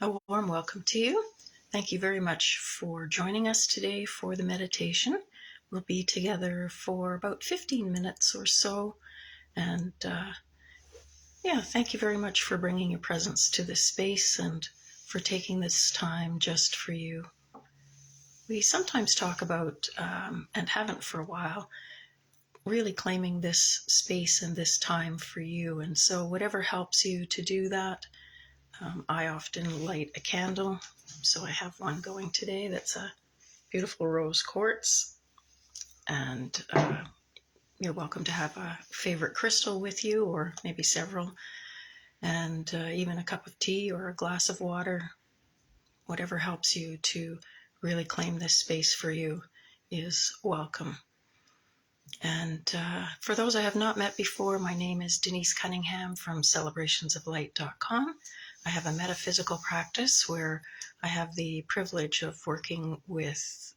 A warm welcome to you. Thank you very much for joining us today for the meditation. We'll be together for about 15 minutes or so. And thank you very much for bringing your presence to this space and for taking this time just for you. We sometimes talk about, and haven't for a while, really claiming this space and this time for you. And so whatever helps you to do that, I often light a candle. So I have one going today that's a beautiful rose quartz. And you're welcome to have a favorite crystal with you, or maybe several. And even a cup of tea or a glass of water. Whatever helps you to really claim this space for you is welcome. And for those I have not met before, my name is Denise Cunningham from celebrationsoflight.com. I have a metaphysical practice where I have the privilege of working with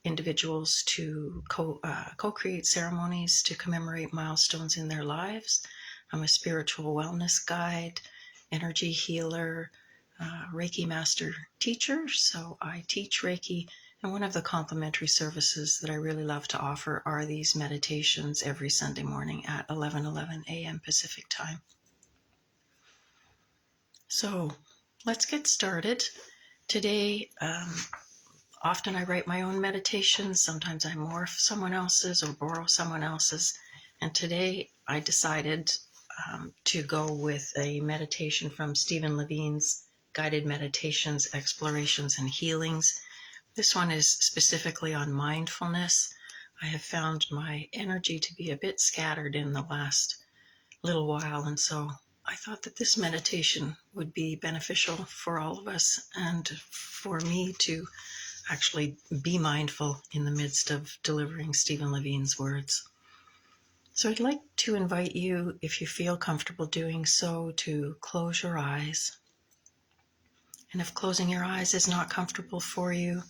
individuals to co-create ceremonies to commemorate milestones in their lives. I'm a spiritual wellness guide, energy healer, Reiki master teacher. So I teach Reiki. And one of the complimentary services that I really love to offer are these meditations every Sunday morning at 11:11 a.m. Pacific time. So let's get started. Today, often I write my own meditations. Sometimes I morph someone else's or borrow someone else's. And today I decided to go with a meditation from Stephen Levine's Guided Meditations, Explorations, and Healings. This one is specifically on mindfulness. I have found my energy to be a bit scattered in the last little while, and so I thought that this meditation would be beneficial for all of us and for me to actually be mindful in the midst of delivering Stephen Levine's words. So I'd like to invite you, if you feel comfortable doing so, to close your eyes. And if closing your eyes is not comfortable for you,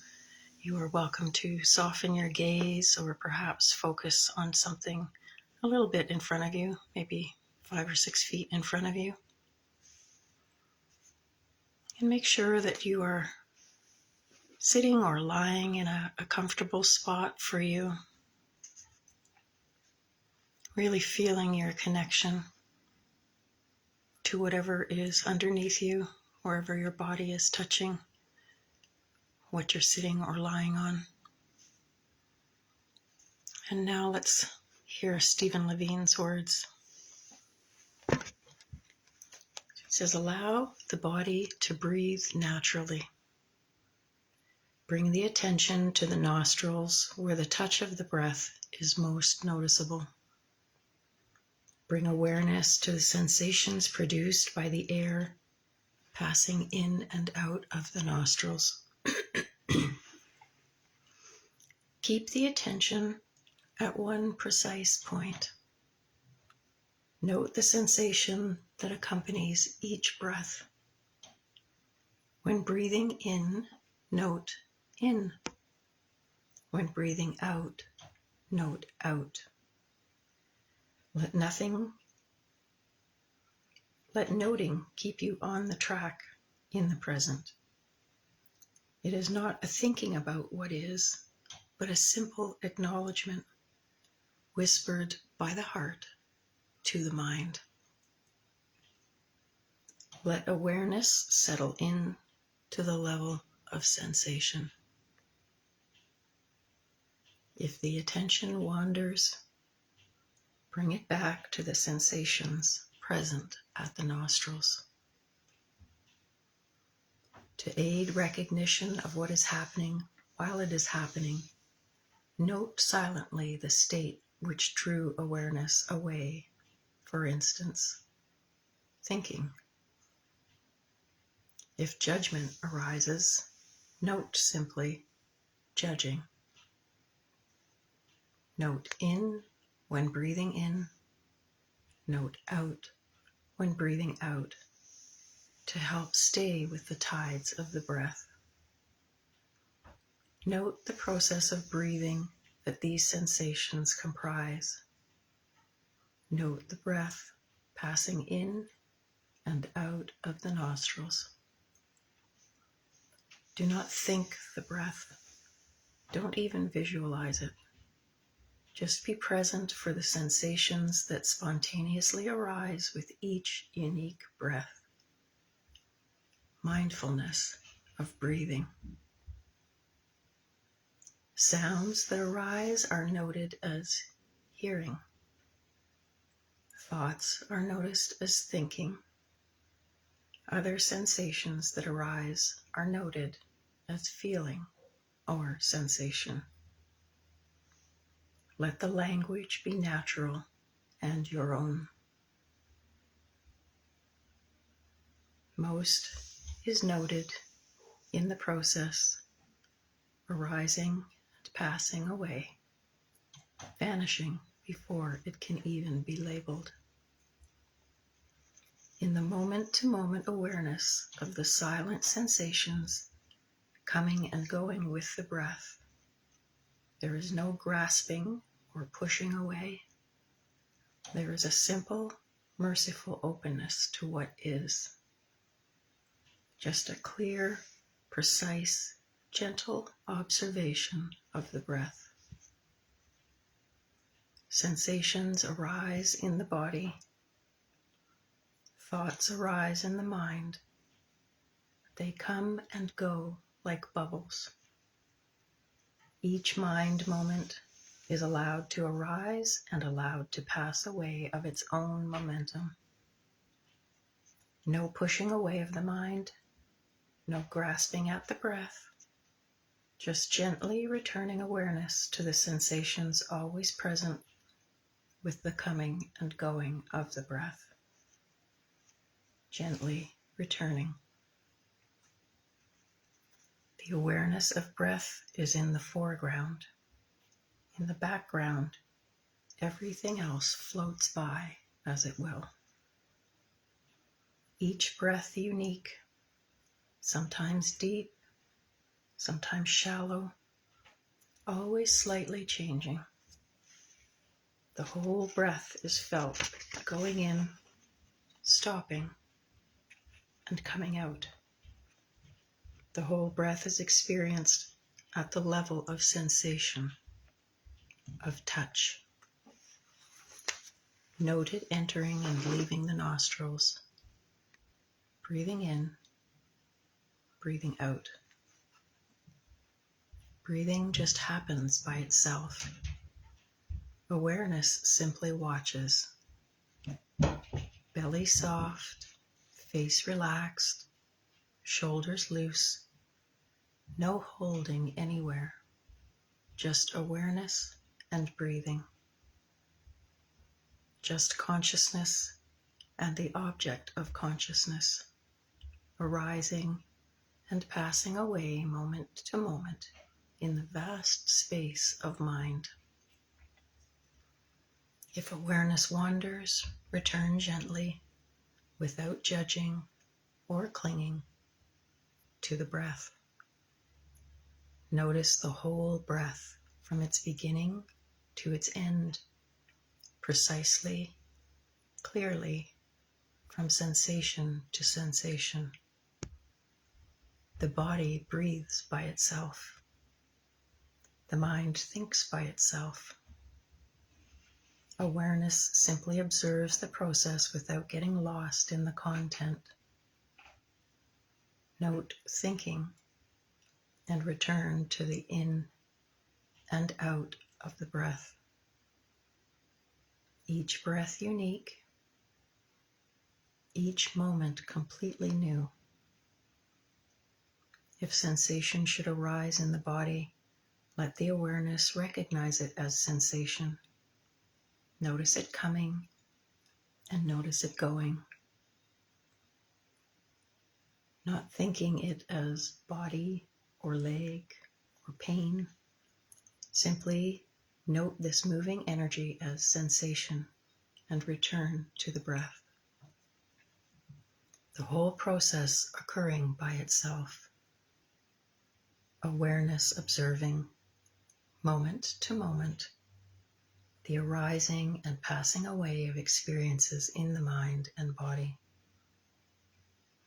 you are welcome to soften your gaze or perhaps focus on something a little bit in front of you, maybe 5 or 6 feet in front of you. And make sure that you are sitting or lying in a comfortable spot for you. Really feeling your connection to whatever is underneath you, wherever your body is touching what you're sitting or lying on. And now let's hear Stephen Levine's words. It says, allow the body to breathe naturally. Bring the attention to the nostrils where the touch of the breath is most noticeable. Bring awareness to the sensations produced by the air passing in and out of the nostrils. Keep the attention at one precise point. Note the sensation that accompanies each breath. When breathing in, note in. When breathing out, note out. Let noting keep you on the track in the present. It is not a thinking about what is, but a simple acknowledgement whispered by the heart to the mind. Let awareness settle in to the level of sensation. If the attention wanders, bring it back to the sensations present at the nostrils. To aid recognition of what is happening while it is happening, note silently the state which drew awareness away. For instance, thinking. If judgment arises, note simply judging. Note in when breathing in, note out when breathing out, to help stay with the tides of the breath. Note the process of breathing that these sensations comprise. Note the breath passing in and out of the nostrils. Do not think the breath. Don't even visualize it. Just be present for the sensations that spontaneously arise with each unique breath. Mindfulness of breathing. Sounds that arise are noted as hearing. Thoughts are noticed as thinking. Other sensations that arise are noted as feeling or sensation. Let the language be natural and your own. Most is noted in the process, arising and passing away, vanishing before it can even be labeled. In the moment-to-moment awareness of the silent sensations coming and going with the breath, there is no grasping or pushing away. There is a simple, merciful openness to what is. Just a clear, precise, gentle observation of the breath. Sensations arise in the body. Thoughts arise in the mind. They come and go like bubbles. Each mind moment is allowed to arise and allowed to pass away of its own momentum. No pushing away of the mind, no grasping at the breath, just gently returning awareness to the sensations always present with the coming and going of the breath. Gently returning. The awareness of breath is in the foreground. In the background, everything else floats by as it will. Each breath unique, sometimes deep, sometimes shallow, always slightly changing. The whole breath is felt going in, stopping, and coming out. The whole breath is experienced at the level of sensation, of touch. Noted entering and leaving the nostrils. Breathing in, breathing out. Breathing just happens by itself. Awareness simply watches. Belly soft, face relaxed, shoulders loose, no holding anywhere. Just awareness and breathing. Just consciousness and the object of consciousness, arising and passing away moment to moment in the vast space of mind. If awareness wanders, return gently, without judging or clinging, to the breath. Notice the whole breath from its beginning to its end, precisely, clearly, from sensation to sensation. The body breathes by itself. The mind thinks by itself. Awareness simply observes the process without getting lost in the content. Note thinking and return to the in and out of the breath. Each breath unique, each moment completely new. If sensation should arise in the body, let the awareness recognize it as sensation. Notice it coming and notice it going. Not thinking it as body or leg or pain. Simply note this moving energy as sensation and return to the breath. The whole process occurring by itself. Awareness observing, moment to moment, the arising and passing away of experiences in the mind and body.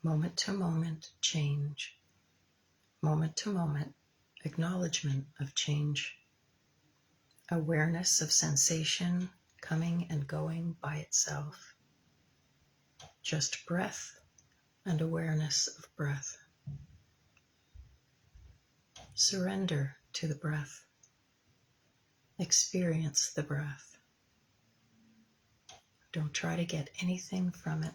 Moment to moment change. moment to moment acknowledgement of change, awareness of sensation coming and going by itself, just breath and awareness of breath. Surrender to the breath. Experience the breath. Don't try to get anything from it.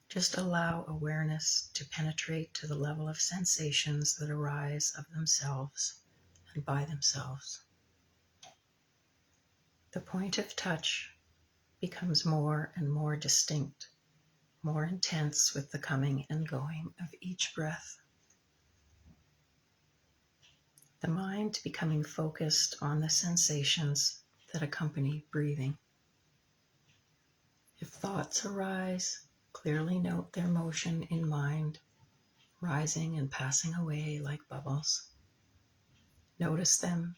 Just allow awareness to penetrate to the level of sensations that arise of themselves and by themselves. The point of touch becomes more and more distinct, more intense with the coming and going of each breath. The mind becoming focused on the sensations that accompany breathing. If thoughts arise, clearly note their motion in mind, rising and passing away like bubbles. Notice them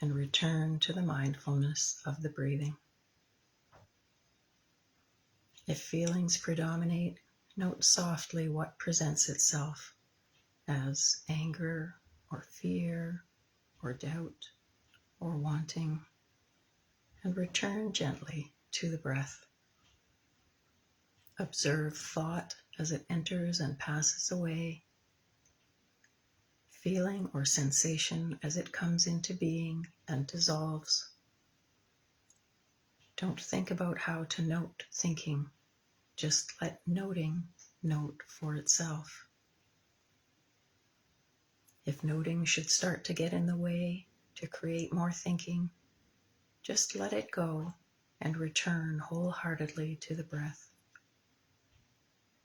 and return to the mindfulness of the breathing. If feelings predominate, note softly what presents itself as anger or fear or doubt or wanting, and return gently to the breath. Observe thought as it enters and passes away, feeling or sensation as it comes into being and dissolves. Don't think about how to note thinking, just let noting note for itself. If noting should start to get in the way to create more thinking, just let it go and return wholeheartedly to the breath.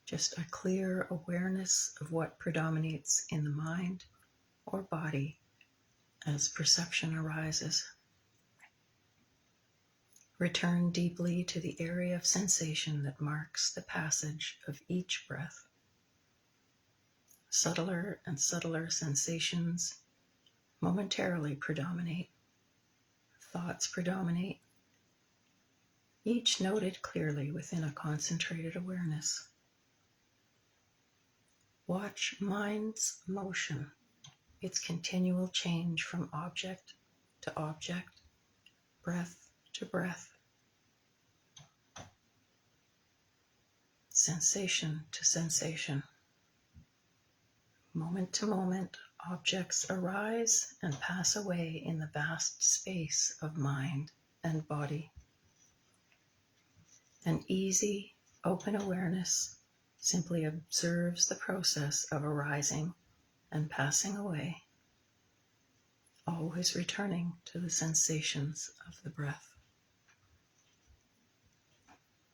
Just a clear awareness of what predominates in the mind or body as perception arises. Return deeply to the area of sensation that marks the passage of each breath. Subtler and subtler sensations momentarily predominate. Thoughts predominate, each noted clearly within a concentrated awareness. Watch mind's motion, its continual change from object to object, breath to breath, sensation to sensation. Moment to moment, objects arise and pass away in the vast space of mind and body. An easy, open awareness simply observes the process of arising and passing away, always returning to the sensations of the breath.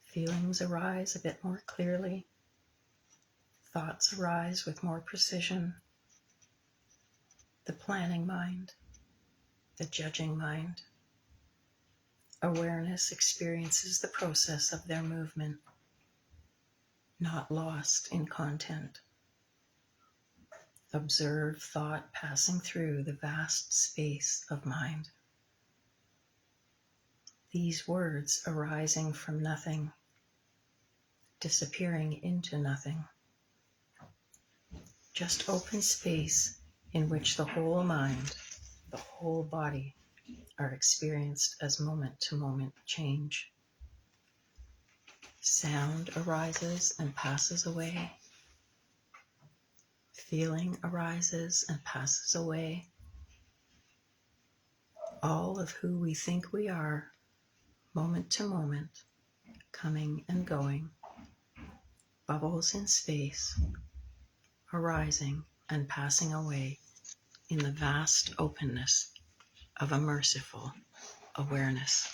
Feelings arise a bit more clearly. Thoughts arise with more precision. The planning mind, the judging mind. Awareness experiences the process of their movement, not lost in content. Observe thought passing through the vast space of mind. These words arising from nothing, disappearing into nothing. Just open space in which the whole mind, the whole body are experienced as moment-to-moment change. Sound arises and passes away. Feeling arises and passes away. All of who we think we are, moment to moment, coming and going, bubbles in space, arising and passing away in the vast openness of a merciful awareness.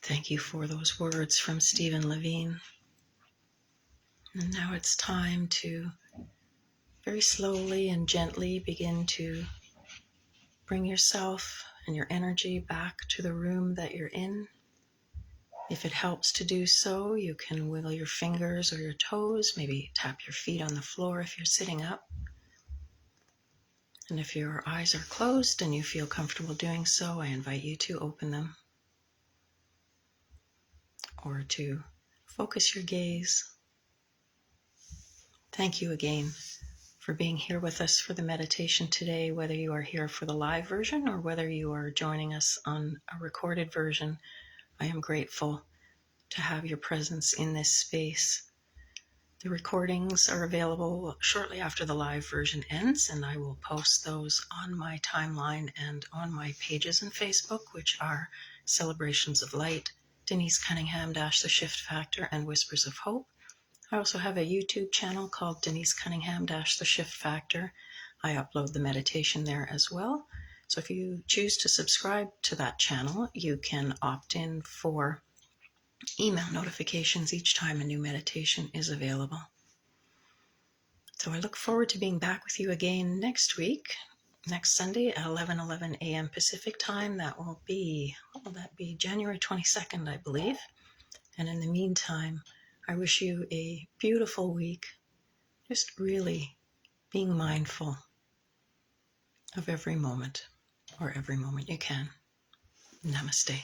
Thank you for those words from Stephen Levine. And now it's time to very slowly and gently begin to bring yourself and your energy back to the room that you're in. If it helps to do so, you can wiggle your fingers or your toes, maybe tap your feet on the floor if you're sitting up. And if your eyes are closed and you feel comfortable doing so, I invite you to open them or to Focus your gaze. Thank you again for being here with us for the meditation today, whether you are here for the live version or whether you are joining us on a recorded version. I am grateful to have your presence in this space. The recordings are available shortly after the live version ends, and I will post those on my timeline and on my pages on Facebook, which are Celebrations of Light, Denise Cunningham, The Shift Factor, and Whispers of Hope. I also have a YouTube channel called Denise Cunningham, The Shift Factor. I upload the meditation there as well. So if you choose to subscribe to that channel, you can opt in for email notifications each time a new meditation is available. So I look forward to being back with you again next week, next Sunday at 11:11 a.m. Pacific time. That will be, what will that be? January 22nd, I believe. And in the meantime, I wish you a beautiful week. Just really being mindful of every moment, or every moment you can. Namaste.